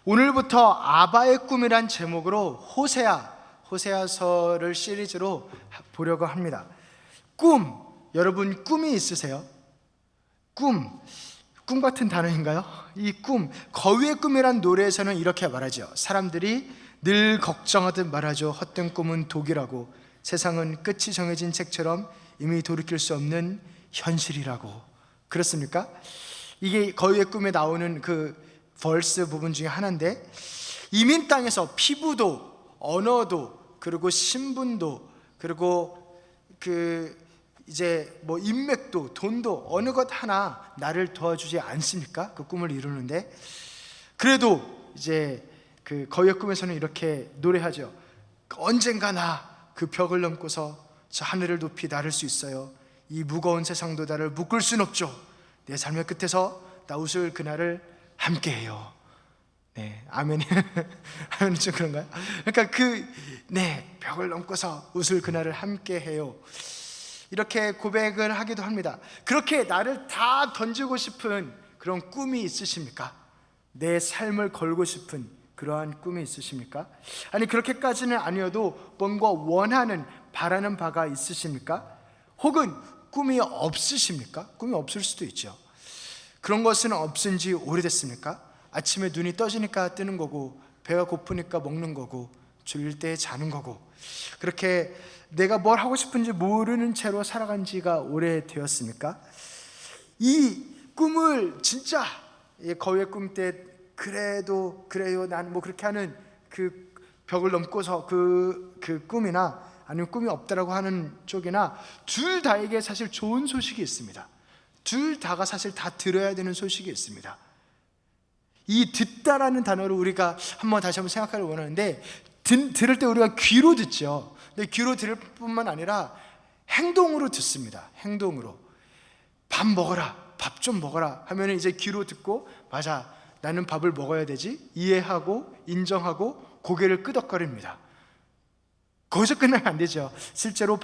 오늘부터 아바의 꿈이란 제목으로 호세아서를 시리즈로 보려고 합니다. 여러분 꿈이 있으세요? 꿈 같은 단어인가요? 이 거위의 꿈이란 노래에서는 이렇게 말하죠. 사람들이 늘 걱정하듯 말하죠. 헛된 꿈은 독이라고, 세상은 끝이 정해진 책처럼 이미 돌이킬 수 없는 현실이라고. 그렇습니까? 이게 거위의 꿈에 나오는 그 벌스 부분 중에 하나인데, 이민 땅에서 피부도 언어도 그리고 신분도 그리고 이제 인맥도 돈도 어느 것 하나 나를 도와주지 않습니까? 그 꿈을 이루는데, 그래도 이제 그 거위의 꿈에서는 이렇게 노래하죠. 언젠가 나 그 벽을 넘고서 저 하늘을 높이 날을 수 있어요. 이 무거운 세상도 나를 묶을 순 없죠. 내 삶의 끝에서 나 웃을 그날을 함께해요. 네, 아멘. 아멘 좀 그런가요? 그러니까 벽을 넘고서 웃을 그날을 함께해요. 이렇게 고백을 하기도 합니다. 그렇게 나를 다 던지고 싶은 그런 꿈이 있으십니까? 내 삶을 걸고 싶은 그러한 꿈이 있으십니까? 아니, 그렇게까지는 아니어도 뭔가 원하는, 바라는 바가 있으십니까? 혹은 꿈이 없으십니까? 꿈이 없을 수도 있죠. 그런 것은 없은 지 오래됐습니까? 아침에 눈이 떠지니까 뜨는 거고, 배가 고프니까 먹는 거고, 졸릴 때 자는 거고, 그렇게 내가 뭘 하고 싶은지 모르는 채로 살아간 지가 오래되었습니까? 이 꿈을 진짜 거위의 꿈 때 그래도 그래요 난 그렇게 하는 그 벽을 넘고서 그 꿈이나 아니면 꿈이 없다라고 하는 쪽이나, 둘 다에게 사실 좋은 소식이 있습니다. 둘 다가 사실 다 들어야 되는 소식이 있습니다. 이 듣다라는 단어를 우리가 다시 한번 생각하길 원하는데, 들을 때 우리가 귀로 듣죠. 근데 귀로 들을 뿐만 아니라 행동으로 듣습니다. 행동으로. 밥 먹어라, 밥 좀 먹어라 하면 이제 귀로 듣고, 맞아, 나는 밥을 먹어야 되지, 이해하고 인정하고 고개를 끄덕거립니다. 거기서 끝나면 안 되죠. 실제로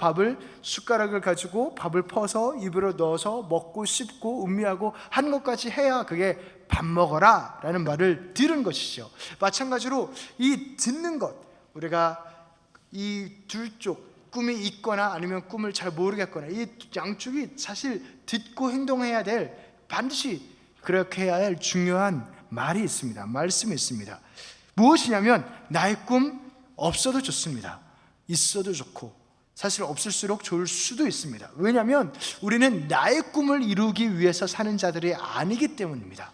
숟가락을 가지고 밥을 퍼서 입으로 넣어서 먹고 씹고 음미하고 하는 것까지 해야 그게 밥 먹어라 라는 말을 들은 것이죠. 마찬가지로 이 듣는 것, 우리가 이 둘 쪽, 꿈이 있거나 아니면 꿈을 잘 모르겠거나, 이 양쪽이 사실 듣고 행동해야 될, 반드시 그렇게 해야 할 중요한 말이 있습니다. 말씀이 있습니다. 무엇이냐면, 나의 꿈 없어도 좋습니다. 있어도 좋고, 사실 없을수록 좋을 수도 있습니다. 왜냐하면 우리는 나의 꿈을 이루기 위해서 사는 자들이 아니기 때문입니다.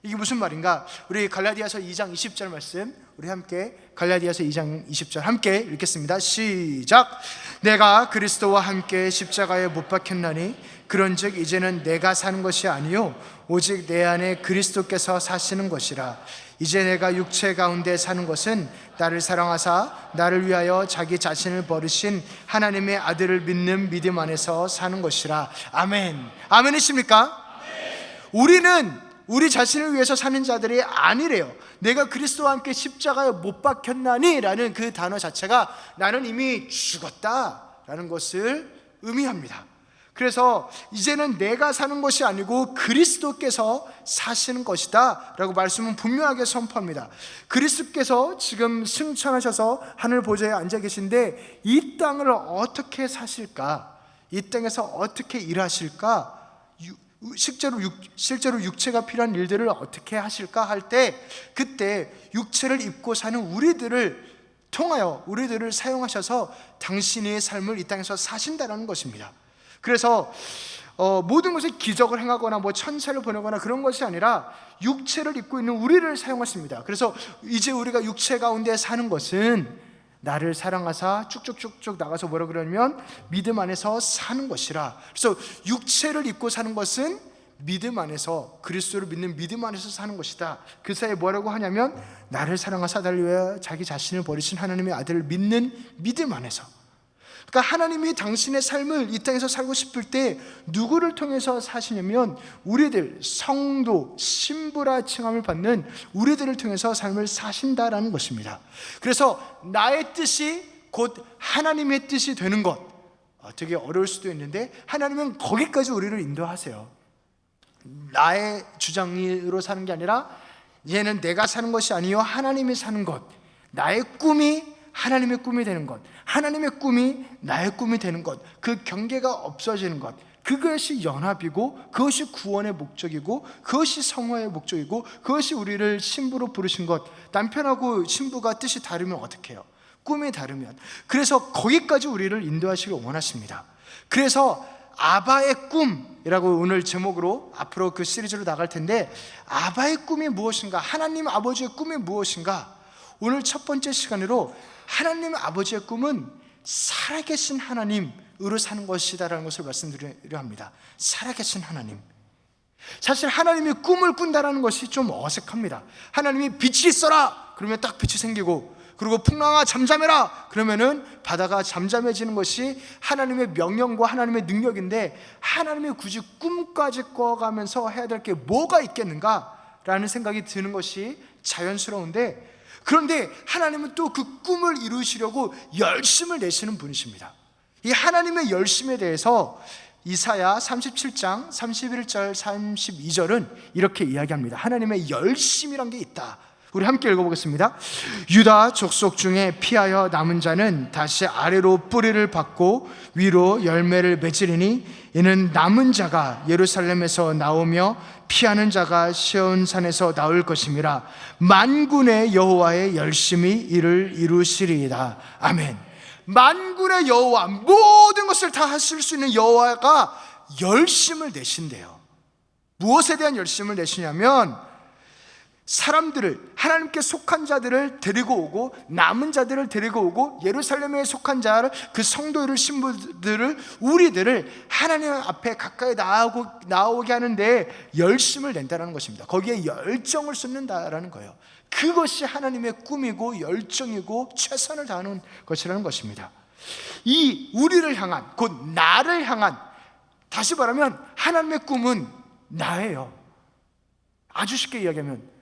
이게 무슨 말인가? 우리 갈라디아서 2장 20절 말씀, 우리 함께 갈라디아서 2장 20절 함께 읽겠습니다. 시작. 내가 그리스도와 함께 십자가에 못 박혔나니 그런즉 이제는 내가 사는 것이 아니요 오직 내 안에 그리스도께서 사시는 것이라. 이제 내가 육체 가운데 사는 것은 나를 사랑하사 나를 위하여 자기 자신을 버리신 하나님의 아들을 믿는 믿음 안에서 사는 것이라. 아멘. 아멘이십니까? 우리는 우리 자신을 위해서 사는 자들이 아니래요. 내가 그리스도와 함께 십자가에 못 박혔나니 라는 그 단어 자체가 나는 이미 죽었다라는 것을 의미합니다. 그래서 이제는 내가 사는 것이 아니고 그리스도께서 사시는 것이다 라고 말씀은 분명하게 선포합니다. 그리스도께서 지금 승천하셔서 하늘 보좌에 앉아 계신데, 이 땅을 어떻게 사실까? 이 땅에서 어떻게 일하실까? 실제로 육체가 필요한 일들을 어떻게 하실까 할 때, 그때 육체를 입고 사는 우리들을 통하여, 우리들을 사용하셔서 당신의 삶을 이 땅에서 사신다는 것입니다. 그래서 모든 것에 기적을 행하거나 천사를 보내거나 그런 것이 아니라 육체를 입고 있는 우리를 사용하십니다. 그래서 이제 우리가 육체 가운데 사는 것은 나를 사랑하사 쭉쭉쭉쭉 나가서 뭐라 그러냐면 믿음 안에서 사는 것이라. 그래서 육체를 입고 사는 것은 믿음 안에서, 그리스도를 믿는 믿음 안에서 사는 것이다. 그 사이에 뭐라고 하냐면 나를 사랑하사 나를 위하여 자기 자신을 버리신 하나님의 아들을 믿는 믿음 안에서. 그러니까 하나님이 당신의 삶을 이 땅에서 살고 싶을 때 누구를 통해서 사시냐면 우리들, 성도, 신부라 칭함을 받는 우리들을 통해서 삶을 사신다라는 것입니다. 그래서 나의 뜻이 곧 하나님의 뜻이 되는 것, 되게 어려울 수도 있는데 하나님은 거기까지 우리를 인도하세요. 나의 주장으로 사는 게 아니라 이제는 내가 사는 것이 아니요 하나님이 사는 것, 나의 꿈이 하나님의 꿈이 되는 것, 하나님의 꿈이 나의 꿈이 되는 것, 그 경계가 없어지는 것, 그것이 연합이고 그것이 구원의 목적이고 그것이 성화의 목적이고 그것이 우리를 신부로 부르신 것. 남편하고 신부가 뜻이 다르면 어떻게 해요? 꿈이 다르면. 그래서 거기까지 우리를 인도하시길 원하십니다. 그래서 아바의 꿈이라고 오늘 제목으로 앞으로 그 시리즈로 나갈 텐데, 아바의 꿈이 무엇인가, 하나님 아버지의 꿈이 무엇인가, 오늘 첫 번째 시간으로 하나님 아버지의 꿈은 살아계신 하나님으로 사는 것이다라는 것을 말씀드리려 합니다. 살아계신 하나님. 사실 하나님이 꿈을 꾼다라는 것이 좀 어색합니다. 하나님이 빛이 있어라 그러면 딱 빛이 생기고, 그리고 풍랑아 잠잠해라 그러면은 바다가 잠잠해지는 것이 하나님의 명령과 하나님의 능력인데, 하나님이 굳이 꿈까지 꿔가면서 해야 될 게 뭐가 있겠는가 라는 생각이 드는 것이 자연스러운데, 그런데 하나님은 또 그 꿈을 이루시려고 열심을 내시는 분이십니다. 이 하나님의 열심에 대해서 이사야 37장 31절 32절은 이렇게 이야기합니다. 하나님의 열심이란 게 있다. 우리 함께 읽어보겠습니다. 유다 족속 중에 피하여 남은 자는 다시 아래로 뿌리를 받고 위로 열매를 맺으리니, 이는 남은 자가 예루살렘에서 나오며 피하는 자가 시온산에서 나올 것임이라. 만군의 여호와의 열심이 이를 이루시리이다. 아멘. 만군의 여호와, 모든 것을 다 하실 수 있는 여호와가 열심을 내신대요. 무엇에 대한 열심을 내시냐면, 사람들을, 하나님께 속한 자들을 데리고 오고 남은 자들을 데리고 오고 예루살렘에 속한 자를, 그 성도를, 신부들을, 우리들을 하나님 앞에 가까이 나오게 하는데 열심을 낸다는 것입니다. 거기에 열정을 쏟는다라는 거예요. 그것이 하나님의 꿈이고 열정이고 최선을 다하는 것이라는 것입니다. 이 우리를 향한, 곧 나를 향한, 다시 말하면 하나님의 꿈은 나예요. 아주 쉽게 이야기하면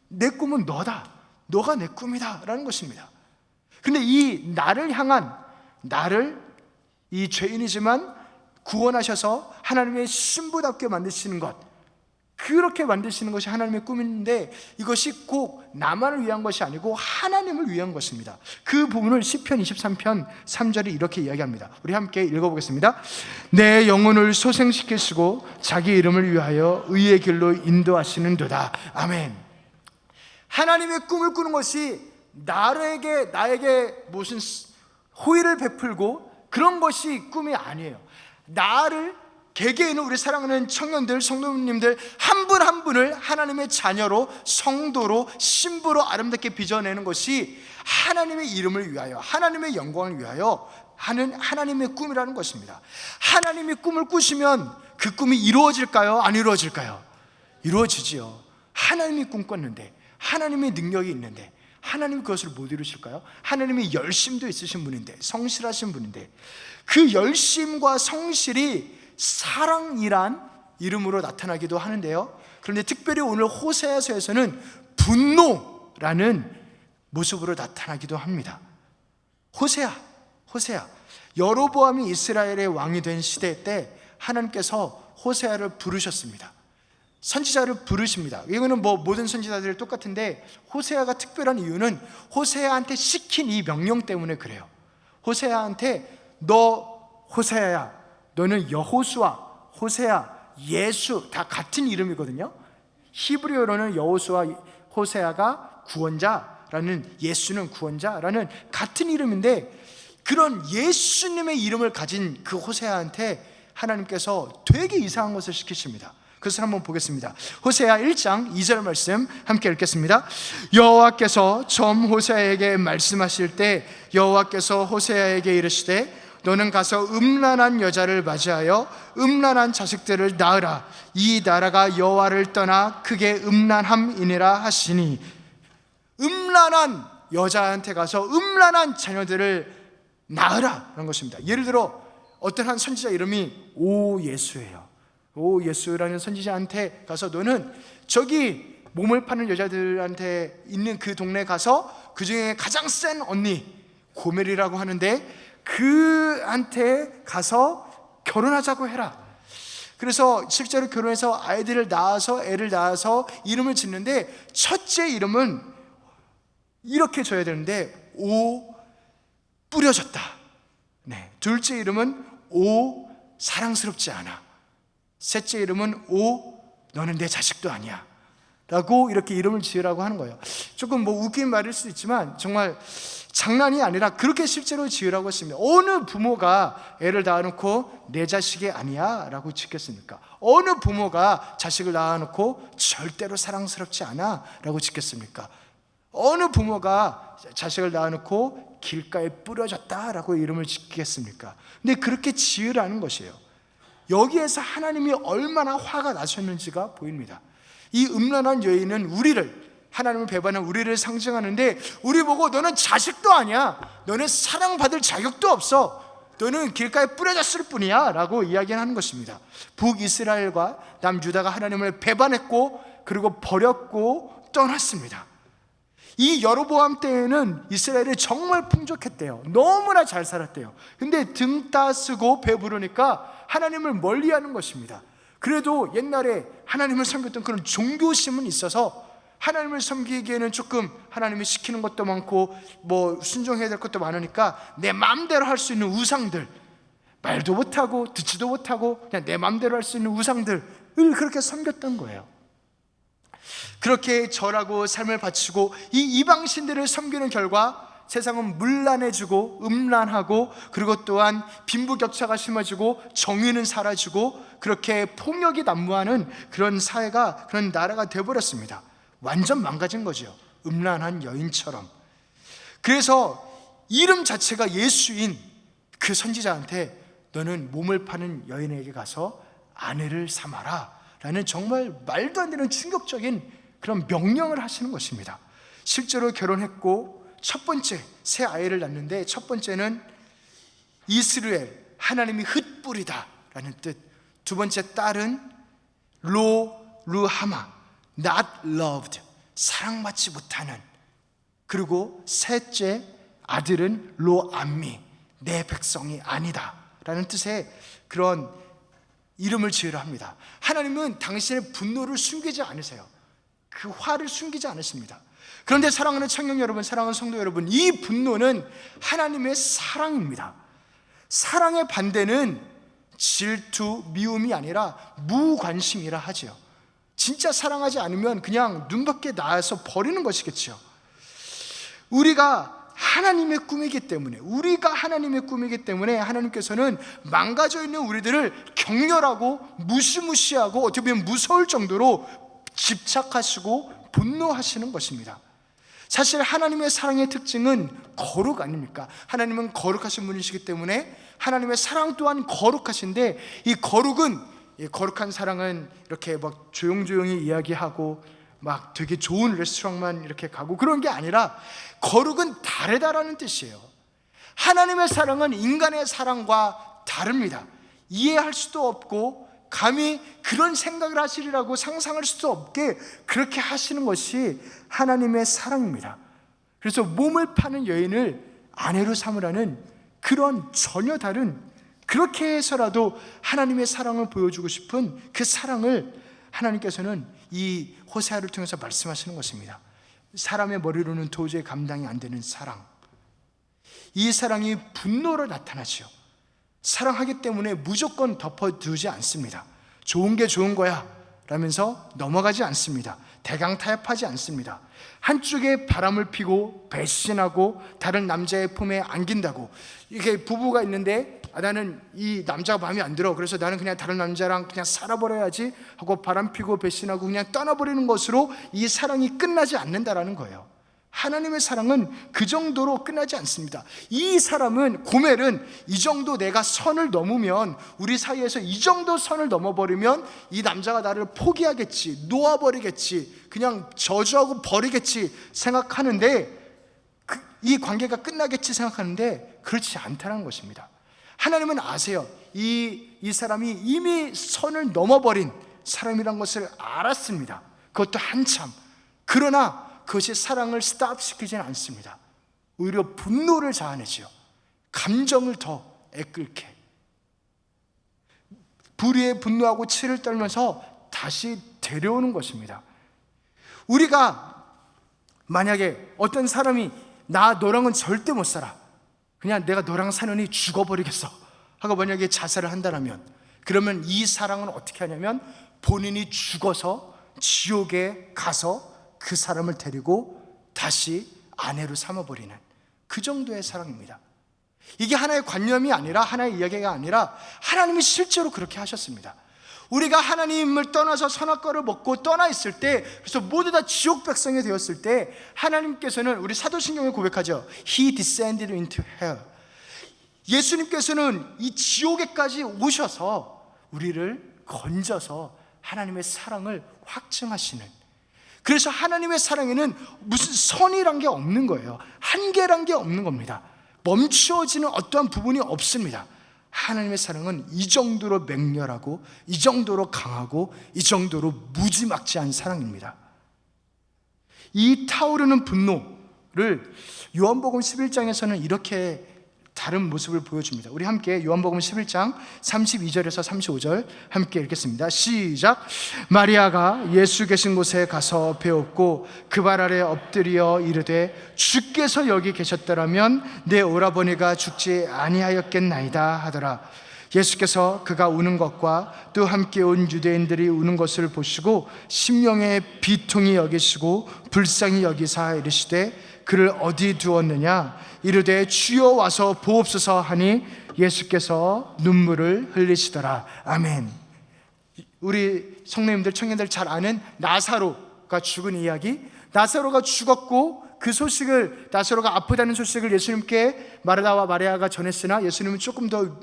내 꿈은 너다, 너가 내 꿈이다 라는 것입니다. 근데 이 나를 향한, 나를, 이 죄인이지만 구원하셔서 하나님의 신부답게 만드시는 것, 그렇게 만드시는 것이 하나님의 꿈인데, 이것이 꼭 나만을 위한 것이 아니고 하나님을 위한 것입니다. 그 부분을 시편 23편 3절이 이렇게 이야기합니다. 우리 함께 읽어보겠습니다. 내 영혼을 소생시키시고 자기 이름을 위하여 의의 길로 인도하시는도다. 아멘. 하나님의 꿈을 꾸는 것이 나에게 무슨 호의를 베풀고 그런 것이 꿈이 아니에요. 나를, 개개인은, 우리 사랑하는 청년들, 성도님들 한 분 한 분을 하나님의 자녀로, 성도로, 신부로 아름답게 빚어내는 것이 하나님의 이름을 위하여, 하나님의 영광을 위하여 하는 하나님의 꿈이라는 것입니다. 하나님이 꿈을 꾸시면 그 꿈이 이루어질까요? 안 이루어질까요? 이루어지지요. 하나님이 꿈꿨는데, 하나님의 능력이 있는데 하나님이 그것을 못 이루실까요? 하나님이 열심도 있으신 분인데, 성실하신 분인데, 그 열심과 성실이 사랑이란 이름으로 나타나기도 하는데요, 그런데 특별히 오늘 호세아서에서는 분노라는 모습으로 나타나기도 합니다. 호세아, 여로보암이 이스라엘의 왕이 된 시대 때 하나님께서 호세아를 부르셨습니다. 선지자를 부르십니다. 이거는 모든 선지자들이 똑같은데, 호세아가 특별한 이유는 호세아한테 시킨 이 명령 때문에 그래요. 호세아한테 너 호세아야, 너는 여호수아, 호세아, 예수 다 같은 이름이거든요. 히브리어로는 여호수아, 호세아가 구원자라는, 예수는 구원자라는 같은 이름인데, 그런 예수님의 이름을 가진 그 호세아한테 하나님께서 되게 이상한 것을 시키십니다. 그것을 한번 보겠습니다. 호세아 1장 2절 말씀 함께 읽겠습니다. 여호와께서 처음 호세아에게 말씀하실 때 여호와께서 호세아에게 이르시되 너는 가서 음란한 여자를 맞이하여 음란한 자식들을 낳으라. 이 나라가 여호와를 떠나 크게 음란함이니라 하시니, 음란한 여자한테 가서 음란한 자녀들을 낳으라 라는 것입니다. 예를 들어 어떤 한 선지자 이름이 오예수예요. 오예수라는 선지자한테 가서 너는 저기 몸을 파는 여자들한테 있는 그 동네 가서 그 중에 가장 센 언니 고멜이라고 하는데 그한테 가서 결혼하자고 해라. 그래서 실제로 결혼해서 아이들을 낳아서 애를 낳아서 이름을 짓는데 첫째 이름은 이렇게 줘야 되는데 오 뿌려졌다. 네. 둘째 이름은 오 사랑스럽지 않아. 셋째 이름은 오 너는 내 자식도 아니야 라고 이렇게 이름을 지으라고 하는 거예요. 조금 웃긴 말일 수도 있지만 정말 장난이 아니라 그렇게 실제로 지으라고 했습니다. 어느 부모가 애를 낳아놓고 내 자식이 아니야 라고 짓겠습니까? 어느 부모가 자식을 낳아놓고 절대로 사랑스럽지 않아 라고 짓겠습니까? 어느 부모가 자식을 낳아놓고 길가에 뿌려졌다 라고 이름을 짓겠습니까? 근데 그렇게 지으라는 것이에요. 여기에서 하나님이 얼마나 화가 나셨는지가 보입니다. 이 음란한 여인은 우리를, 하나님을 배반한 우리를 상징하는데 우리 보고 너는 자식도 아니야, 너는 사랑받을 자격도 없어, 너는 길가에 뿌려졌을 뿐이야 라고 이야기하는 것입니다. 북이스라엘과 남유다가 하나님을 배반했고 그리고 버렸고 떠났습니다. 이 여로보암 때에는 이스라엘이 정말 풍족했대요. 너무나 잘 살았대요. 근데 등 따쓰고 배부르니까 하나님을 멀리하는 것입니다. 그래도 옛날에 하나님을 섬겼던 그런 종교심은 있어서 하나님을 섬기기에는 조금 하나님이 시키는 것도 많고 순종해야 될 것도 많으니까 내 마음대로 할 수 있는 우상들, 말도 못하고 듣지도 못하고 그냥 내 마음대로 할 수 있는 우상들을 그렇게 섬겼던 거예요. 그렇게 절하고 삶을 바치고 이 이방신들을 섬기는 결과 세상은 문란해지고 음란하고 그리고 또한 빈부격차가 심해지고 정의는 사라지고 그렇게 폭력이 난무하는 그런 사회가, 그런 나라가 되어버렸습니다. 완전 망가진 거죠. 음란한 여인처럼. 그래서 이름 자체가 예수인 그 선지자한테 너는 몸을 파는 여인에게 가서 아내를 삼아라 라는 정말 말도 안 되는 충격적인 그런 명령을 하시는 것입니다. 실제로 결혼했고 첫 번째 새 아이를 낳는데 첫 번째는 이스라엘, 하나님이 흩뿌리다 라는 뜻. 두 번째 딸은 루하마, not loved, 사랑받지 못하는. 그리고 셋째 아들은 로암미, 내 백성이 아니다 라는 뜻의 그런 이름을 지으려 합니다. 하나님은 당신의 분노를 숨기지 않으세요. 그 화를 숨기지 않으십니다. 그런데 사랑하는 청년 여러분, 사랑하는 성도 여러분, 이 분노는 하나님의 사랑입니다. 사랑의 반대는 질투, 미움이 아니라 무관심이라 하죠. 진짜 사랑하지 않으면 그냥 눈밖에 나와서 버리는 것이겠죠. 우리가 하나님의 꿈이기 때문에 하나님께서는 망가져 있는 우리들을 격렬하고 무시무시하고 어떻게 보면 무서울 정도로 집착하시고 분노하시는 것입니다. 사실 하나님의 사랑의 특징은 거룩 아닙니까? 하나님은 거룩하신 분이시기 때문에 하나님의 사랑 또한 거룩하신데, 이 거룩은, 거룩한 사랑은 이렇게 막 조용조용히 이야기하고 막 되게 좋은 레스토랑만 이렇게 가고 그런 게 아니라 거룩은 다르다라는 뜻이에요. 하나님의 사랑은 인간의 사랑과 다릅니다. 이해할 수도 없고 감히 그런 생각을 하시리라고 상상할 수도 없게 그렇게 하시는 것이 하나님의 사랑입니다. 그래서 몸을 파는 여인을 아내로 삼으라는 그런 전혀 다른, 그렇게 해서라도 하나님의 사랑을 보여주고 싶은 그 사랑을 하나님께서는 이 호세아를 통해서 말씀하시는 것입니다. 사람의 머리로는 도저히 감당이 안 되는 사랑, 이 사랑이 분노로 나타나죠. 사랑하기 때문에 무조건 덮어두지 않습니다. 좋은 게 좋은 거야 라면서 넘어가지 않습니다. 대강타협하지 않습니다. 한쪽에 바람을 피고 배신하고 다른 남자의 품에 안긴다고, 이게 부부가 있는데 나는 이 남자가 마음에 안 들어, 그래서 나는 그냥 다른 남자랑 그냥 살아버려야지 하고 바람 피고 배신하고 그냥 떠나버리는 것으로 이 사랑이 끝나지 않는다라는 거예요. 하나님의 사랑은 그 정도로 끝나지 않습니다. 이 사람은, 고멜은 이 정도 내가 선을 넘으면, 우리 사이에서 이 정도 선을 넘어버리면 이 남자가 나를 포기하겠지, 놓아버리겠지, 그냥 저주하고 버리겠지 생각하는데, 이 관계가 끝나겠지 생각하는데 그렇지 않다는 것입니다. 하나님은 아세요. 이 사람이 이미 선을 넘어버린 사람이란 것을 알았습니다. 그것도 한참. 그러나 그것이 사랑을 스탑시키지는 않습니다. 오히려 분노를 자아내지요. 감정을 더 애끓게. 불의에 분노하고 치를 떨면서 다시 데려오는 것입니다. 우리가 만약에 어떤 사람이 나 너랑은 절대 못 살아, 그냥 내가 너랑 사느니 죽어버리겠어 하고 만약에 자살을 한다면, 그러면 이 사랑은 어떻게 하냐면 본인이 죽어서 지옥에 가서 그 사람을 데리고 다시 아내로 삼아버리는 그 정도의 사랑입니다. 이게 하나의 관념이 아니라, 하나의 이야기가 아니라 하나님이 실제로 그렇게 하셨습니다. 우리가 하나님을 떠나서 선악과를 먹고 떠나 있을 때, 그래서 모두 다 지옥 백성이 되었을 때, 하나님께서는, 우리 사도신경에 고백하죠. He descended into hell. 예수님께서는 이 지옥에까지 오셔서 우리를 건져서 하나님의 사랑을 확증하시는, 그래서 하나님의 사랑에는 무슨 선이란 게 없는 거예요. 한계란 게 없는 겁니다. 멈추어지는 어떠한 부분이 없습니다. 하나님의 사랑은 이 정도로 맹렬하고, 이 정도로 강하고, 이 정도로 무지막지한 사랑입니다. 이 타오르는 분노를 요한복음 11장에서는 이렇게 다른 모습을 보여줍니다. 우리 함께 요한복음 11장 32절에서 35절 함께 읽겠습니다. 시작. 마리아가 예수 계신 곳에 가서 배웠고 그 발 아래 엎드려 이르되 주께서 여기 계셨더라면 내 오라버니가 죽지 아니하였겠나이다 하더라. 예수께서 그가 우는 것과 또 함께 온 유대인들이 우는 것을 보시고 심령의 비통이 여기시고 불쌍히 여기사 이르시되 그를 어디 두었느냐? 이르되 주여 와서 보옵소서 하니 예수께서 눈물을 흘리시더라. 아멘. 우리 성도님들, 청년들 잘 아는 나사로가 죽은 이야기. 나사로가 죽었고 그 소식을, 나사로가 아프다는 소식을 예수님께 마르다와 마리아가 전했으나 예수님은 조금 더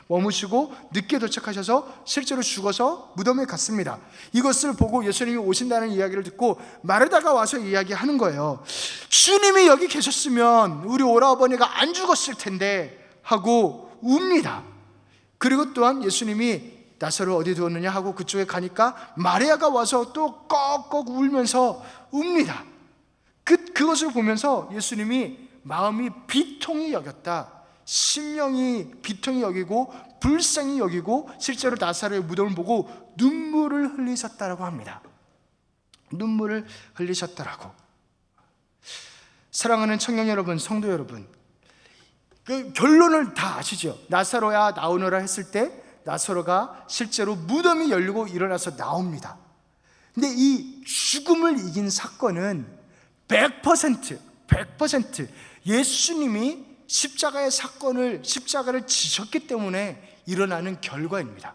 머무시고 늦게 도착하셔서 실제로 죽어서 무덤에 갔습니다. 이것을 보고 예수님이 오신다는 이야기를 듣고 마르다가 와서 이야기하는 거예요. 주님이 여기 계셨으면 우리 오라버니가 안 죽었을 텐데 하고 웁니다. 그리고 또한 예수님이 나사로 어디 두었느냐 하고 그쪽에 가니까 마리아가 와서 또 꺽꺽 울면서 웁니다. 그것을 보면서 예수님이 마음이 비통히 여겼다, 심령이 비통히 여기고 불쌍히 여기고 실제로 나사로의 무덤을 보고 눈물을 흘리셨다라고 합니다. 눈물을 흘리셨다라고. 사랑하는 청년 여러분, 성도 여러분, 그 결론을 다 아시죠? 나사로야 나오너라 했을 때 나사로가 실제로 무덤이 열리고 일어나서 나옵니다. 근데 이 죽음을 이긴 사건은 100% 예수님이 십자가를 지셨기 때문에 일어나는 결과입니다.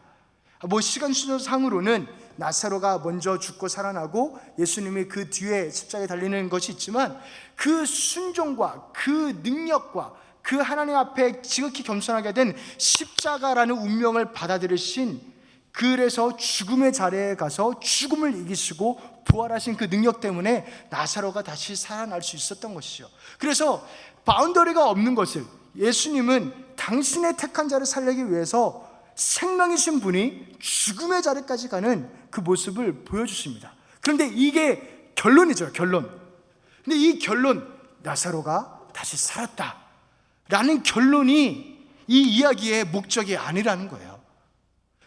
시간 순서상으로는 나사로가 먼저 죽고 살아나고 예수님이 그 뒤에 십자가에 달리는 것이 있지만, 그 순종과 그 능력과 그 하나님 앞에 지극히 겸손하게 된 십자가라는 운명을 받아들이신, 그래서 죽음의 자리에 가서 죽음을 이기시고 부활하신 그 능력 때문에 나사로가 다시 살아날 수 있었던 것이죠. 그래서 바운더리가 없는 것을, 예수님은 당신의 택한 자를 살리기 위해서 생명이신 분이 죽음의 자리까지 가는 그 모습을 보여주십니다. 그런데 이게 결론이죠, 결론. 근데 이 결론, 나사로가 다시 살았다 라는 결론이 이 이야기의 목적이 아니라는 거예요.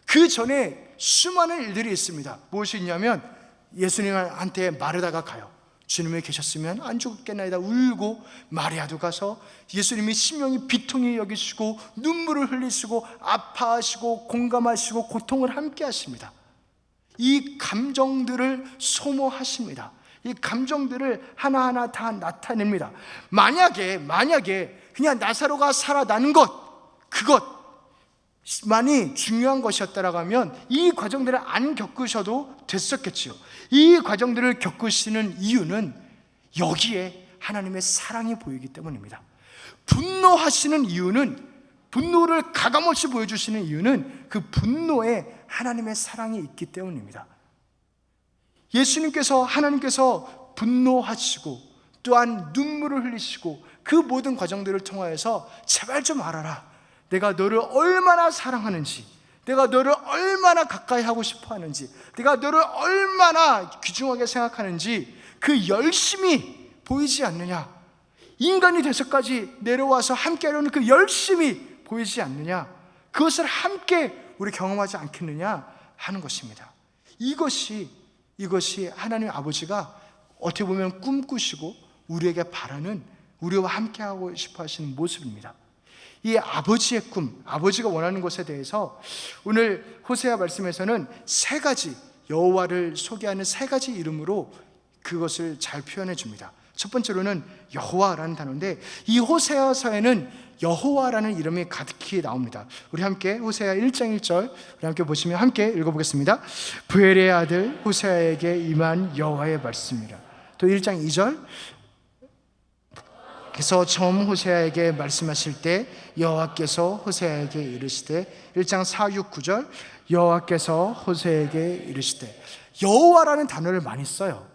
그 전에 수많은 일들이 있습니다. 무엇이 있냐면, 예수님한테 마르다가 가요. 주님이 계셨으면 안 죽었겠나이다 울고, 마리아도 가서 예수님이 심령이 비통히 여기시고 눈물을 흘리시고 아파하시고 공감하시고 고통을 함께 하십니다. 이 감정들을 소모하십니다. 이 감정들을 하나하나 다 나타냅니다. 만약에 그냥 나사로가 살아나는 그것만이 중요한 것이었다라고 하면 이 과정들을 안 겪으셔도 됐었겠지요. 이 과정들을 겪으시는 이유는 여기에 하나님의 사랑이 보이기 때문입니다. 분노하시는 이유는, 분노를 가감없이 보여주시는 이유는 그 분노에 하나님의 사랑이 있기 때문입니다. 하나님께서 분노하시고 또한 눈물을 흘리시고 그 모든 과정들을 통하여서 제발 좀 알아라, 내가 너를 얼마나 사랑하는지, 내가 너를 얼마나 가까이 하고 싶어 하는지, 내가 너를 얼마나 귀중하게 생각하는지 그 열심이 보이지 않느냐? 인간이 돼서까지 내려와서 함께 하려는 그 열심이 보이지 않느냐? 그것을 함께 우리 경험하지 않겠느냐 하는 것입니다. 이것이 하나님 아버지가 어떻게 보면 꿈꾸시고 우리에게 바라는, 우리와 함께하고 싶어 하시는 모습입니다. 이 아버지의 꿈, 아버지가 원하는 것에 대해서 오늘 호세아 말씀에서는 세 가지, 여호와를 소개하는 세 가지 이름으로 그것을 잘 표현해 줍니다. 첫 번째로는 여호와라는 단어인데, 이 호세아서에는 여호와라는 이름이 가득히 나옵니다. 우리 함께 호세아 1장 1절 우리 함께 보시면 함께 읽어보겠습니다. 부엘의 아들 호세아에게 임한 여호와의 말씀이라. 또 1장 2절, 그래서 처음 호세아에게 말씀하실 때 여호와께서 호세아에게 이르시되, 1장 4, 6, 9절 여호와께서 호세아에게 이르시되. 여호와라는 단어를 많이 써요.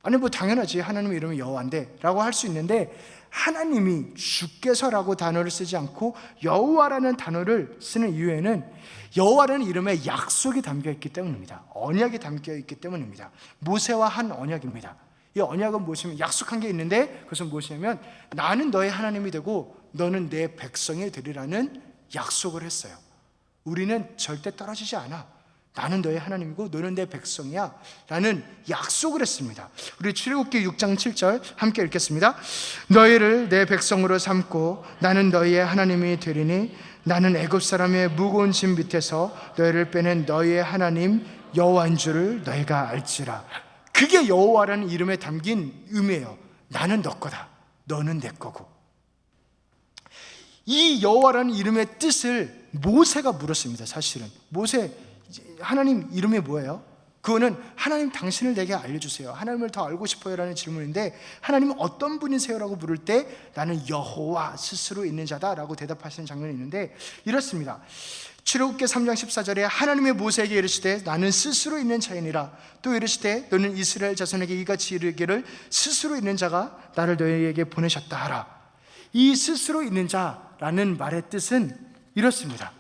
아니 뭐 당연하지, 하나님의 이름이 여호와인데 라고 할 수 있는데, 하나님이 주께서라고 단어를 쓰지 않고 여호와라는 단어를 쓰는 이유에는 여호와라는 이름에 약속이 담겨 있기 때문입니다. 언약이 담겨 있기 때문입니다. 모세와 한 언약입니다. 이 언약은 무엇이냐면, 약속한 게 있는데 그것은 무엇이냐면 나는 너의 하나님이 되고 너는 내 백성이 되리라는 약속을 했어요. 우리는 절대 떨어지지 않아. 나는 너의 하나님이고 너는 내 백성이야 라는 약속을 했습니다. 우리 출애굽기 6장 7절 함께 읽겠습니다. 너희를 내 백성으로 삼고 나는 너희의 하나님이 되리니 나는 애굽 사람의 무거운 짐 밑에서 너희를 빼낸 너희의 하나님 여호와인 줄을 너희가 알지라. 그게 여호와라는 이름에 담긴 의미예요. 나는 너 거다, 너는 내 거고. 이 여호와라는 이름의 뜻을 모세가 물었습니다. 사실은 모세, 하나님 이름이 뭐예요? 그거는 하나님 당신을 내게 알려주세요, 하나님을 더 알고 싶어요 라는 질문인데, 하나님은 어떤 분이세요? 라고 물을 때 나는 여호와 스스로 있는 자다 라고 대답하시는 장면이 있는데, 이렇습니다. 출애굽기 3장 14절에 하나님의 모세에게 이르시되 나는 스스로 있는 자이니라. 또 이르시되 너는 이스라엘 자손에게 이같이 이르기를 스스로 있는 자가 나를 너희에게 보내셨다 하라. 이 스스로 있는 자라는 말의 뜻은 이렇습니다.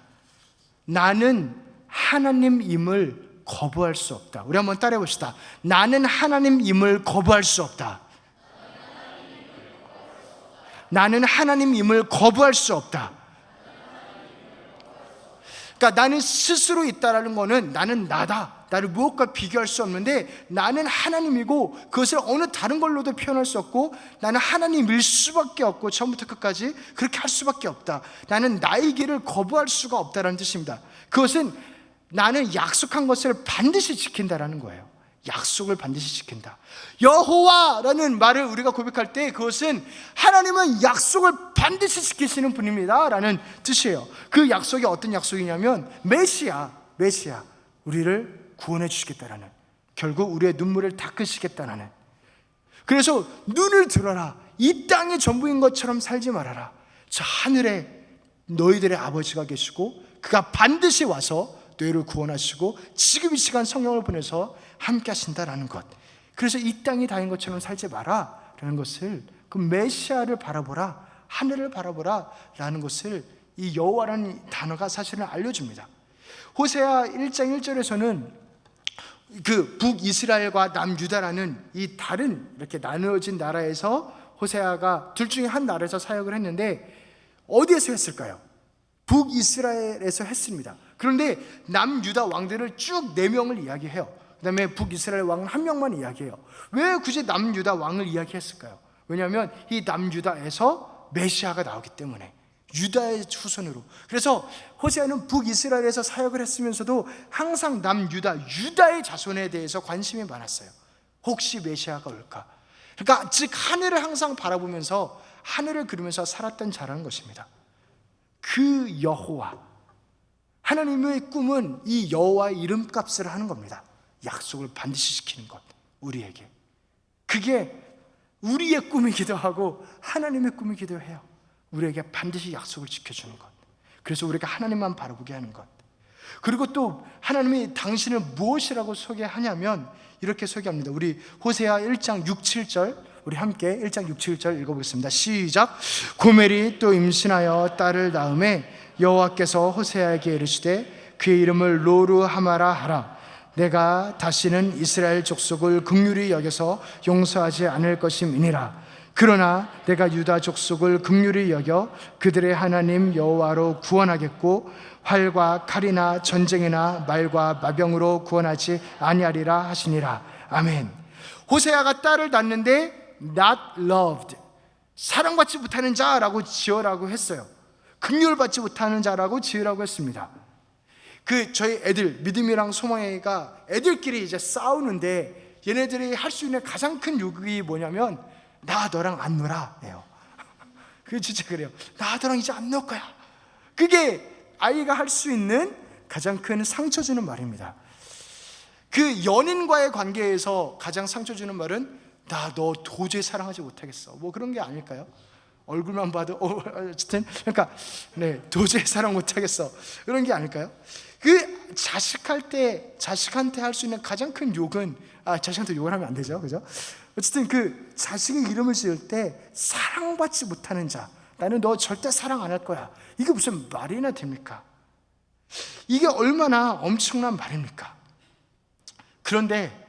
나는 하나님임을 거부할 수 없다. 우리 한번 따라해 봅시다. 나는 하나님임을 거부할 수 없다. 나는 하나님임을 거부할 수 없다. 그러니까 나는 스스로 있다라는 거는 나는 나다, 나를 무엇과 비교할 수 없는데 나는 하나님이고 그것을 어느 다른 걸로도 표현할 수 없고 나는 하나님일 수밖에 없고 처음부터 끝까지 그렇게 할 수밖에 없다. 나는 나의 길을 거부할 수가 없다라는 뜻입니다. 그것은 나는 약속한 것을 반드시 지킨다라는 거예요. 약속을 반드시 지킨다. 여호와라는 말을 우리가 고백할 때 그것은 하나님은 약속을 반드시 지키시는 분입니다 라는 뜻이에요. 그 약속이 어떤 약속이냐면 메시아, 우리를 구원해 주시겠다라는, 결국 우리의 눈물을 닦으시겠다라는. 그래서 눈을 들어라, 이 땅의 전부인 것처럼 살지 말아라. 저 하늘에 너희들의 아버지가 계시고 그가 반드시 와서 너희를 구원하시고 지금 이 시간 성령을 보내서 함께 하신다라는 것. 그래서 이 땅이 다인 것처럼 살지 마라 라는 것을, 그 메시아를 바라보라, 하늘을 바라보라 라는 것을 이 여호와라는 단어가 사실은 알려줍니다. 호세아 1장 1절에서는 그 북이스라엘과 남유다라는 이 다른 이렇게 나누어진 나라에서 호세아가 둘 중에 한 나라에서 사역을 했는데, 어디에서 했을까요? 북이스라엘에서 했습니다. 그런데 남유다 왕들을 쭉 4명을 이야기해요. 그 다음에 북이스라엘 왕은 1명만 이야기해요. 왜 굳이 남유다 왕을 이야기했을까요? 왜냐하면 이 남유다에서 메시아가 나오기 때문에, 유다의 후손으로. 그래서 호세아는 북이스라엘에서 사역을 했으면서도 항상 유다의 자손에 대해서 관심이 많았어요. 혹시 메시아가 올까? 그러니까 즉 하늘을 항상 바라보면서 하늘을 그리면서 살았던 자라는 것입니다. 그 여호와, 하나님의 꿈은 이 여호와의 이름값을 하는 겁니다. 약속을 반드시 지키는 것, 우리에게. 그게 우리의 꿈이기도 하고 하나님의 꿈이기도 해요. 우리에게 반드시 약속을 지켜주는 것. 그래서 우리가 하나님만 바라보게 하는 것. 그리고 또 하나님이 당신을 무엇이라고 소개하냐면 이렇게 소개합니다. 우리 호세아 1장 6, 7절 우리 함께 1장 6, 7절 읽어보겠습니다. 시작. 고멜이 또 임신하여 딸을 낳음에 여호와께서 호세아에게 이르시되 그의 이름을 로르하마라 하라. 내가 다시는 이스라엘 족속을 긍휼히 여겨서 용서하지 않을 것임이니라. 그러나 내가 유다 족속을 긍휼히 여겨 그들의 하나님 여호와로 구원하겠고 활과 칼이나 전쟁이나 말과 마병으로 구원하지 아니하리라 하시니라. 아멘. 호세아가 딸을 낳는데 not loved, 사랑받지 못하는 자라고 지어라고 했어요. 긍휼받지 못하는 자라고 지으라고 했습니다. 저희 애들, 믿음이랑 소망이가 애들끼리 이제 싸우는데 얘네들이 할 수 있는 가장 큰 요구가 뭐냐면 나 너랑 안 놀아예요. 그게 진짜 그래요. 나 너랑 이제 안 놀 거야. 그게 아이가 할 수 있는 가장 큰 상처 주는 말입니다. 그 연인과의 관계에서 가장 상처 주는 말은 나 너 도저히 사랑하지 못하겠어, 뭐 그런 게 아닐까요? 얼굴만 봐도 어쨌든 그러니까 도저히 사랑 못하겠어, 그런 게 아닐까요? 그 자식한테 할 수 있는 가장 큰 욕은 자식한테 욕을 하면 안 되죠, 그죠? 어쨌든 그 자식의 이름을 지을 때 사랑받지 못하는 자, 나는 너 절대 사랑 안 할 거야, 이게 무슨 말이나 됩니까? 이게 얼마나 엄청난 말입니까? 그런데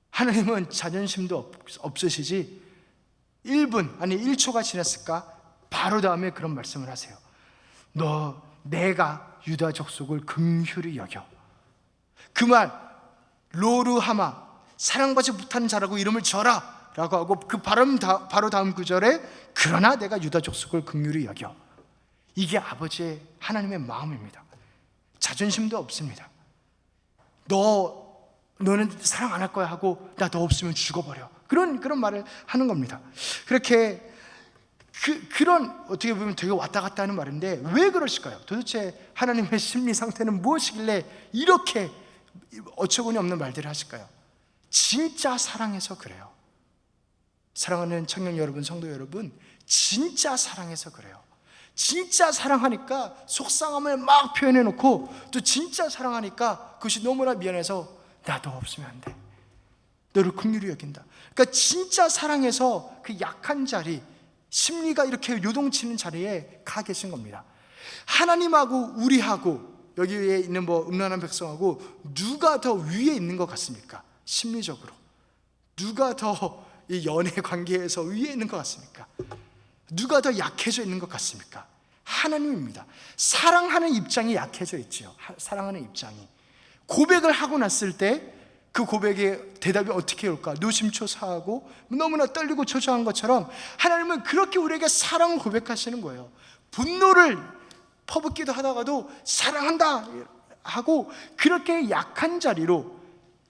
하나님은 자존심도 없으시지 1분 아니 1초가 지났을까 바로 다음에 그런 말씀을 하세요. 내가 유다 족속을 긍휼히 여겨. 그 말 로루하마, 사랑받지 못하는 자라고 이름을 져라 라고 하고 그 바로 다음 구절에 그러나 내가 유다 족속을 긍휼히 여겨. 이게 아버지의 하나님의 마음입니다. 자존심도 없습니다. 너는 사랑 안 할 거야 하고 나 너 없으면 죽어버려, 그런 말을 하는 겁니다. 그렇게 그런 어떻게 보면 되게 왔다 갔다 하는 말인데 왜 그러실까요? 도대체 하나님의 심리 상태는 무엇이길래 이렇게 어처구니 없는 말들을 하실까요? 진짜 사랑해서 그래요. 사랑하는 청년 여러분, 성도 여러분, 진짜 사랑해서 그래요. 진짜 사랑하니까 속상함을 막 표현해 놓고 또 진짜 사랑하니까 그것이 너무나 미안해서 나 너 없으면 안 돼, 너를 긍휼히 여긴다. 그러니까 진짜 사랑해서 그 약한 자리, 심리가 이렇게 요동치는 자리에 가 계신 겁니다. 하나님하고 우리하고 여기 위에 있는 음란한 백성하고 누가 더 위에 있는 것 같습니까? 심리적으로 누가 더 이 연애 관계에서 위에 있는 것 같습니까? 누가 더 약해져 있는 것 같습니까? 하나님입니다. 사랑하는 입장이 약해져 있지요. 사랑하는 입장이 고백을 하고 났을 때 그 고백의 대답이 어떻게 올까? 노심초사하고 너무나 떨리고 초조한 것처럼 하나님은 그렇게 우리에게 사랑을 고백하시는 거예요. 분노를 퍼붓기도 하다가도 사랑한다 하고 그렇게 약한 자리로,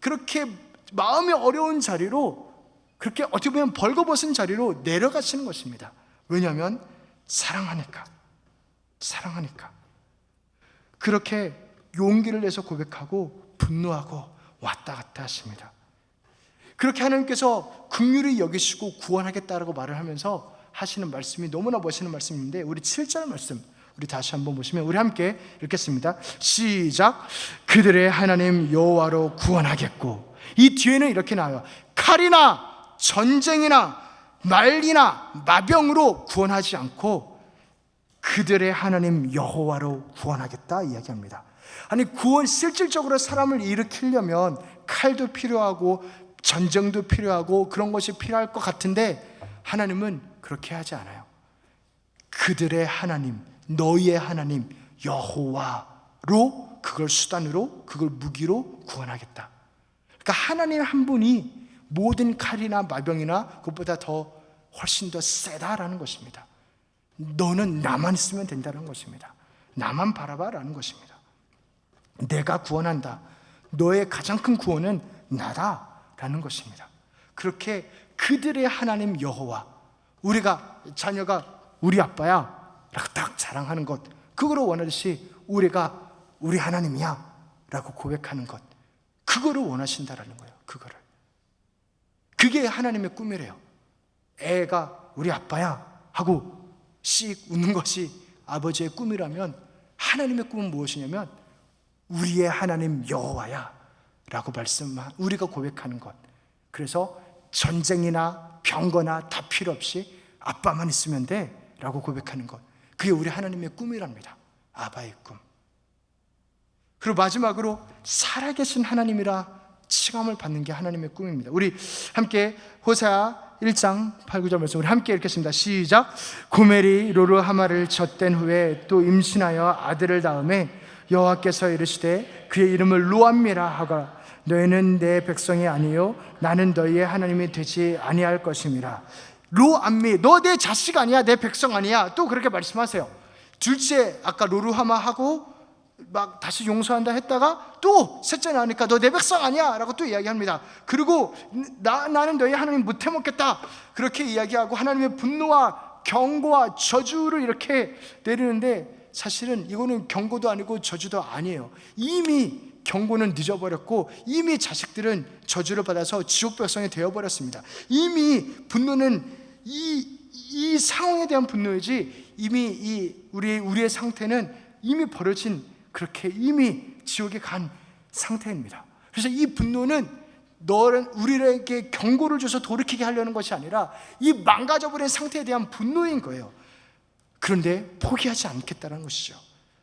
그렇게 마음이 어려운 자리로, 그렇게 어떻게 보면 벌거벗은 자리로 내려가시는 것입니다. 왜냐하면 사랑하니까 그렇게 용기를 내서 고백하고 분노하고 왔다 갔다 하십니다. 그렇게 하나님께서 긍휼히 여기시고 구원하겠다라고 말을 하면서 하시는 말씀이 너무나 멋있는 말씀인데, 우리 7절 말씀 우리 다시 한번 보시면 우리 함께 읽겠습니다. 시작. 그들의 하나님 여호와로 구원하겠고, 이 뒤에는 이렇게 나와요. 칼이나 전쟁이나 말이나 마병으로 구원하지 않고 그들의 하나님 여호와로 구원하겠다 이야기합니다. 아니, 구원, 실질적으로 사람을 일으키려면 칼도 필요하고 전쟁도 필요하고 그런 것이 필요할 것 같은데 하나님은 그렇게 하지 않아요. 그들의 하나님, 너희의 하나님 여호와로, 그걸 수단으로, 그걸 무기로 구원하겠다. 그러니까 하나님 한 분이 모든 칼이나 마병이나 그것보다 더 훨씬 더 세다라는 것입니다. 너는 나만 있으면 된다는 것입니다. 나만 바라봐라는 것입니다. 내가 구원한다. 너의 가장 큰 구원은 나다라는 것입니다. 그렇게 그들의 하나님 여호와, 우리가 자녀가 우리 아빠야 라고 딱 자랑하는 것, 그거를 원하듯이 우리가 우리 하나님이야 라고 고백하는 것, 그거를 원하신다라는 거예요. 그게 하나님의 꿈이래요. 애가 우리 아빠야 하고 씩 웃는 것이 아버지의 꿈이라면 하나님의 꿈은 무엇이냐면 우리의 하나님 여호와야 라고 우리가 고백하는 것. 그래서 전쟁이나 병거나 다 필요 없이 아빠만 있으면 돼 라고 고백하는 것, 그게 우리 하나님의 꿈이랍니다. 아바의 꿈. 그리고 마지막으로 살아계신 하나님이라 칭함을 받는 게 하나님의 꿈입니다. 우리 함께 호세아 1장 8, 9절 말씀 우리 함께 읽겠습니다. 시작. 고멜이 로르하마를 젖된 후에 또 임신하여 아들을 낳음에 여호와께서 이르시되 그의 이름을 로암미라 하거라. 너희는 내 백성이 아니요 나는 너희의 하나님이 되지 아니할 것임이라. 로암미, 너 내 자식 아니야, 내 백성 아니야. 또 그렇게 말씀하세요. 둘째 아까 로르하마 하고 막 다시 용서한다 했다가 또 셋째 나니까 너 내 백성 아니야 라고 또 이야기합니다. 그리고 나는 너희 하나님 못 해먹겠다 그렇게 이야기하고 하나님의 분노와 경고와 저주를 이렇게 내리는데, 사실은 이거는 경고도 아니고 저주도 아니에요. 이미 경고는 늦어버렸고 이미 자식들은 저주를 받아서 지옥 백성이 되어버렸습니다. 이미 분노는 이 상황에 대한 분노이지, 이미 우리의 상태는 이미 벌어진, 그렇게 이미 지옥에 간 상태입니다. 그래서 이 분노는 우리에게 경고를 줘서 돌이키게 하려는 것이 아니라 이 망가져버린 상태에 대한 분노인 거예요. 그런데 포기하지 않겠다는 것이죠.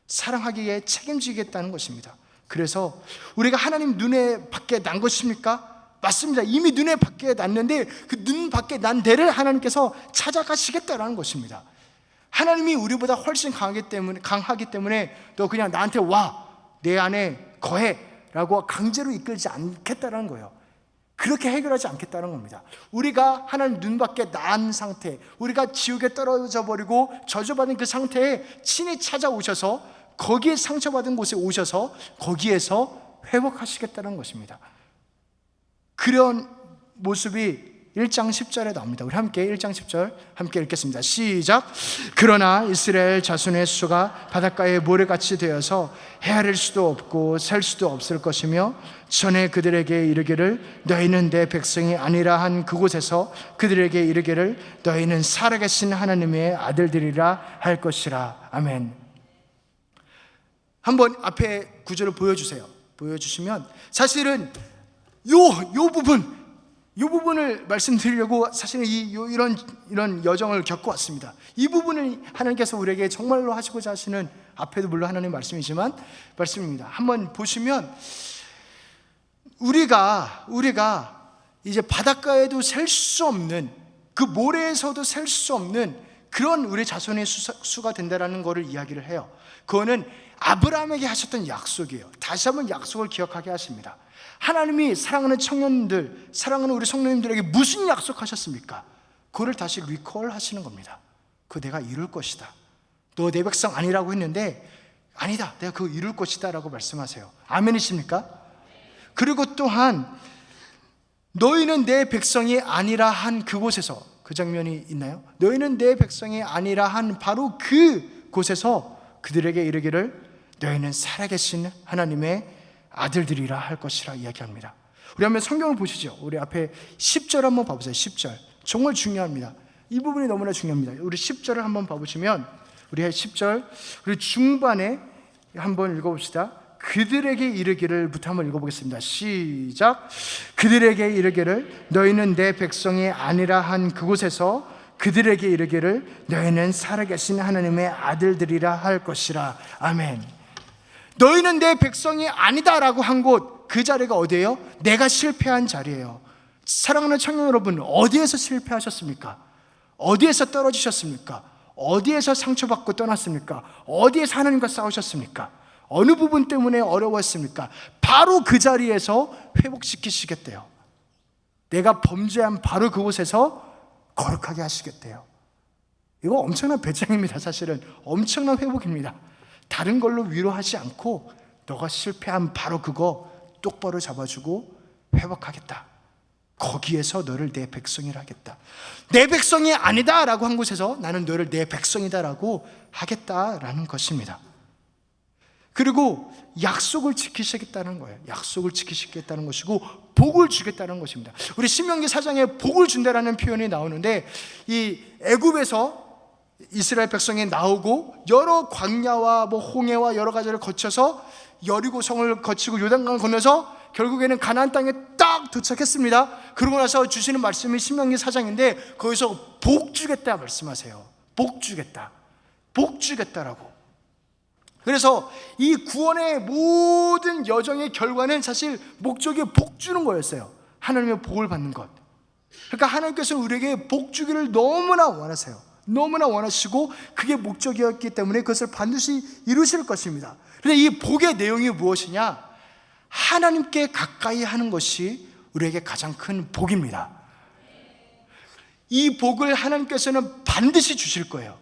사랑하기에 책임지겠다는 것입니다. 그래서 우리가 하나님 눈에 밖에 난 것입니까? 맞습니다. 이미 눈에 밖에 났는데 그 눈 밖에 난 데를 하나님께서 찾아가시겠다는 것입니다. 하나님이 우리보다 훨씬 강하기 때문에 너 그냥 나한테 와, 내 안에 거해 라고 강제로 이끌지 않겠다는 거예요. 그렇게 해결하지 않겠다는 겁니다. 우리가 하나님 눈 밖에 난 상태, 우리가 지옥에 떨어져 버리고 저주받은 그 상태에 친히 찾아오셔서 거기에 상처받은 곳에 오셔서 거기에서 회복하시겠다는 것입니다. 그런 모습이 1장 10절에 나옵니다. 우리 함께 1장 10절 함께 읽겠습니다. 시작. 그러나 이스라엘 자손의 수가 바닷가의 모래같이 되어서 헤아릴 수도 없고 셀 수도 없을 것이며 전에 그들에게 이르기를 너희는 내 백성이 아니라 한 그곳에서 그들에게 이르기를 너희는 살아계신 하나님의 아들들이라 할 것이라. 아멘. 한번 앞에 구절을 보여주세요. 보여주시면 사실은 이 부분을 말씀드리려고 사실은 이런 여정을 겪어왔습니다. 이 부분을 하나님께서 우리에게 정말로 하시고자 하시는, 앞에도 물론 하나님의 말씀이지만 말씀입니다. 한번 보시면 우리가 이제 바닷가에도 셀 수 없는, 그 모래에서도 셀 수 없는 그런 우리 자손의 수가 된다라는 것을 이야기를 해요. 그거는 아브라함에게 하셨던 약속이에요. 다시 한번 약속을 기억하게 하십니다. 하나님이 사랑하는 청년들, 사랑하는 우리 성도님들에게 무슨 약속하셨습니까? 그거를 다시 리콜 하시는 겁니다. 그거 내가 이룰 것이다. 너 내 백성 아니라고 했는데 아니다, 내가 그거 이룰 것이다 라고 말씀하세요. 아멘이십니까? 그리고 또한 너희는 내 백성이 아니라 한 그곳에서, 그 장면이 있나요? 너희는 내 백성이 아니라 한 바로 그곳에서 그들에게 이르기를 너희는 살아계신 하나님의 아들들이라 할 것이라 이야기합니다. 우리 한번 성경을 보시죠. 우리 앞에 10절 한번 봐보세요. 10절 정말 중요합니다. 이 부분이 너무나 중요합니다. 우리 10절을 한번 봐보시면, 우리 10절 우리 중반에 한번 읽어봅시다. 그들에게 이르기를부터 한번 읽어보겠습니다. 시작. 그들에게 이르기를 너희는 내 백성이 아니라 한 그곳에서 그들에게 이르기를 너희는 살아계신 하나님의 아들들이라 할 것이라. 아멘. 너희는 내 백성이 아니다라고 한 곳, 그 자리가 어디예요? 내가 실패한 자리예요. 사랑하는 청년 여러분, 어디에서 실패하셨습니까? 어디에서 떨어지셨습니까? 어디에서 상처받고 떠났습니까? 어디에서 하나님과 싸우셨습니까? 어느 부분 때문에 어려웠습니까? 바로 그 자리에서 회복시키시겠대요. 내가 범죄한 바로 그곳에서 거룩하게 하시겠대요. 이거 엄청난 배짱입니다. 사실은 엄청난 회복입니다. 다른 걸로 위로하지 않고 너가 실패한 바로 그거 똑바로 잡아주고 회복하겠다. 거기에서 너를 내 백성이라 하겠다. 내 백성이 아니다 라고 한 곳에서 나는 너를 내 백성이다 라고 하겠다라는 것입니다. 그리고 약속을 지키시겠다는 거예요. 약속을 지키시겠다는 것이고 복을 주겠다는 것입니다. 우리 신명기 4장에 복을 준다라는 표현이 나오는데, 이 애굽에서 이스라엘 백성이 나오고 여러 광야와 홍해와 여러 가지를 거쳐서 여리고성을 거치고 요단강을 건너서 결국에는 가나안 땅에 딱 도착했습니다. 그러고 나서 주시는 말씀이 신명기 4장인데 거기서 복 주겠다 말씀하세요. 복 주겠다, 복 주겠다라고. 그래서 이 구원의 모든 여정의 결과는 사실 목적이 복 주는 거였어요. 하나님의 복을 받는 것. 그러니까 하나님께서는 우리에게 복 주기를 너무나 원하세요. 너무나 원하시고 그게 목적이었기 때문에 그것을 반드시 이루실 것입니다. 그런데 이 복의 내용이 무엇이냐? 하나님께 가까이 하는 것이 우리에게 가장 큰 복입니다. 이 복을 하나님께서는 반드시 주실 거예요.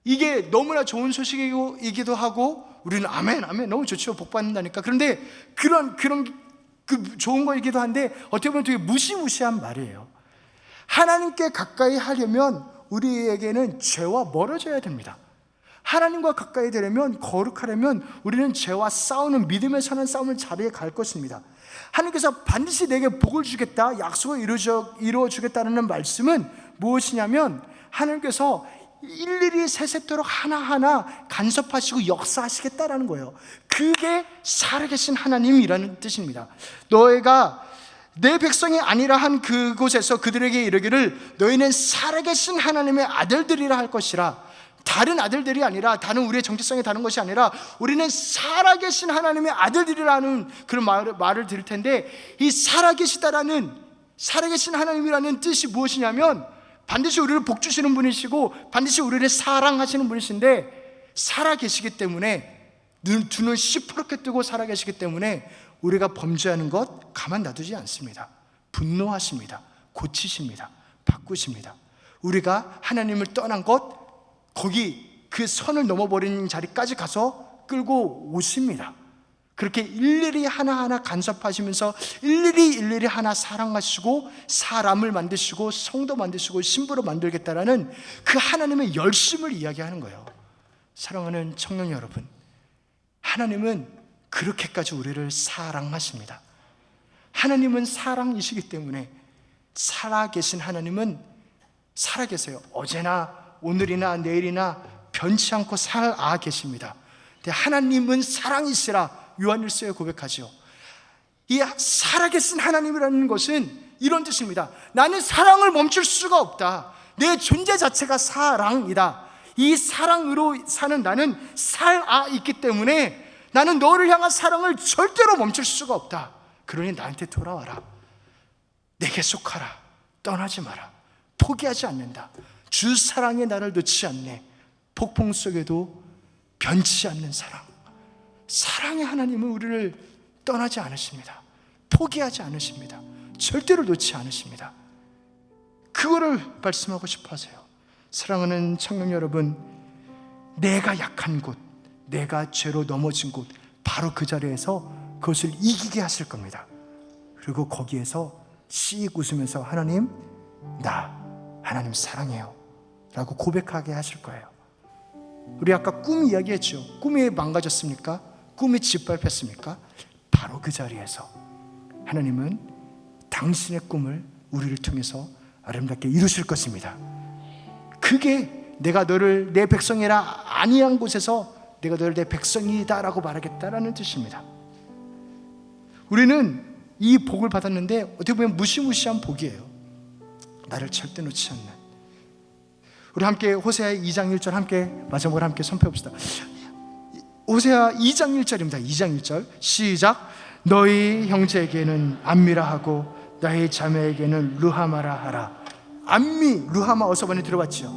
이게 너무나 좋은 소식이기도 하고 우리는 아멘 아멘 너무 좋죠. 복 받는다니까. 그런데 그런 그 좋은 거이기도 한데 어떻게 보면 되게 무시무시한 말이에요. 하나님께 가까이 하려면 우리에게는 죄와 멀어져야 됩니다. 하나님과 가까이 되려면, 거룩하려면 우리는 죄와 싸우는, 믿음에 사는 싸움을 자리에 갈 것입니다. 하나님께서 반드시 내게 복을 주겠다, 약속을 이루어 주겠다는 말씀은 무엇이냐면 하나님께서 일일이 세세토록 하나하나 간섭하시고 역사하시겠다라는 거예요. 그게 살아계신 하나님이라는 뜻입니다. 너희가 내 백성이 아니라 한 그곳에서 그들에게 이르기를 너희는 살아계신 하나님의 아들들이라 할 것이라. 다른 아들들이 아니라, 다른 우리의 정체성이 다른 것이 아니라 우리는 살아계신 하나님의 아들들이라는 그런 말을 들을 텐데, 이 살아계시다라는, 살아계신 하나님이라는 뜻이 무엇이냐면 반드시 우리를 복주시는 분이시고 반드시 우리를 사랑하시는 분이신데, 살아계시기 때문에 두 눈 시퍼렇게 뜨고 살아계시기 때문에 우리가 범죄하는 것 가만 놔두지 않습니다. 분노하십니다. 고치십니다. 바꾸십니다. 우리가 하나님을 떠난 것, 거기 그 선을 넘어버리는 자리까지 가서 끌고 오십니다. 그렇게 일일이 하나하나 간섭하시면서 일일이 하나 사랑하시고 사람을 만드시고 성도 만드시고 신부로 만들겠다라는 그 하나님의 열심을 이야기하는 거예요. 사랑하는 청년 여러분, 하나님은 그렇게까지 우리를 사랑하십니다. 하나님은 사랑이시기 때문에, 살아계신 하나님은 살아계세요. 어제나 오늘이나 내일이나 변치 않고 살아 계십니다. 근데 하나님은 사랑이시라 요한일서에 고백하죠. 이 살아계신 하나님이라는 것은 이런 뜻입니다. 나는 사랑을 멈출 수가 없다. 내 존재 자체가 사랑이다. 이 사랑으로 사는 나는 살아 있기 때문에 나는 너를 향한 사랑을 절대로 멈출 수가 없다. 그러니 나한테 돌아와라. 내게 속하라. 떠나지 마라. 포기하지 않는다. 주 사랑에 나를 놓지 않네. 폭풍 속에도 변치 않는 사랑. 사랑의 하나님은 우리를 떠나지 않으십니다. 포기하지 않으십니다. 절대로 놓지 않으십니다. 그거를 말씀하고 싶어 하세요. 사랑하는 청년 여러분, 내가 약한 곳, 내가 죄로 넘어진 곳, 바로 그 자리에서 그것을 이기게 하실 겁니다. 그리고 거기에서 씩 웃으면서 하나님, 나 하나님 사랑해요 라고 고백하게 하실 거예요. 우리 아까 꿈 이야기했죠. 꿈이 망가졌습니까? 꿈이 짓밟혔습니까? 바로 그 자리에서 하나님은 당신의 꿈을 우리를 통해서 아름답게 이루실 것입니다. 그게 내가 너를 내 백성이라 아니한 곳에서 내가 너를 내 백성이다 라고 말하겠다라는 뜻입니다. 우리는 이 복을 받았는데 어떻게 보면 무시무시한 복이에요. 나를 절대 놓지 않는. 우리 함께 호세아 2장 1절 함께 마지막으로 함께 선포해 봅시다. 호세아 2장 1절입니다. 2장 1절 시작. 너희 형제에게는 암미라 하고 너희 자매에게는 루하마라 하라. 암미, 루하마 어서 많이 들어봤죠.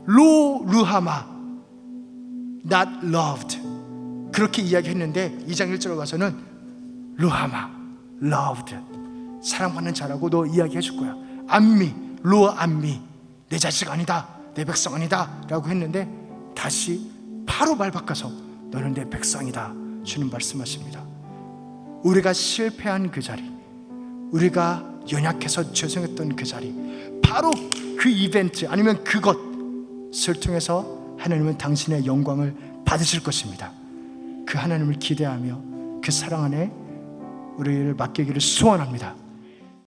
루하마, not loved, 그렇게 이야기했는데 2장 1절에 가서는 루하마, loved, 사랑받는 자라고 너 이야기해 줄 거야. 암미, 루암미, 내 자식 아니다, 내 백성 아니다 라고 했는데 다시 바로 말 바꿔서 너는 내 백성이다 주님 말씀하십니다. 우리가 실패한 그 자리, 우리가 연약해서 죄송했던 그 자리, 바로 그 이벤트 아니면 그것을 통해서 하나님은 당신의 영광을 받으실 것입니다. 그 하나님을 기대하며 그 사랑 안에 우리를 맡기기를 소원합니다.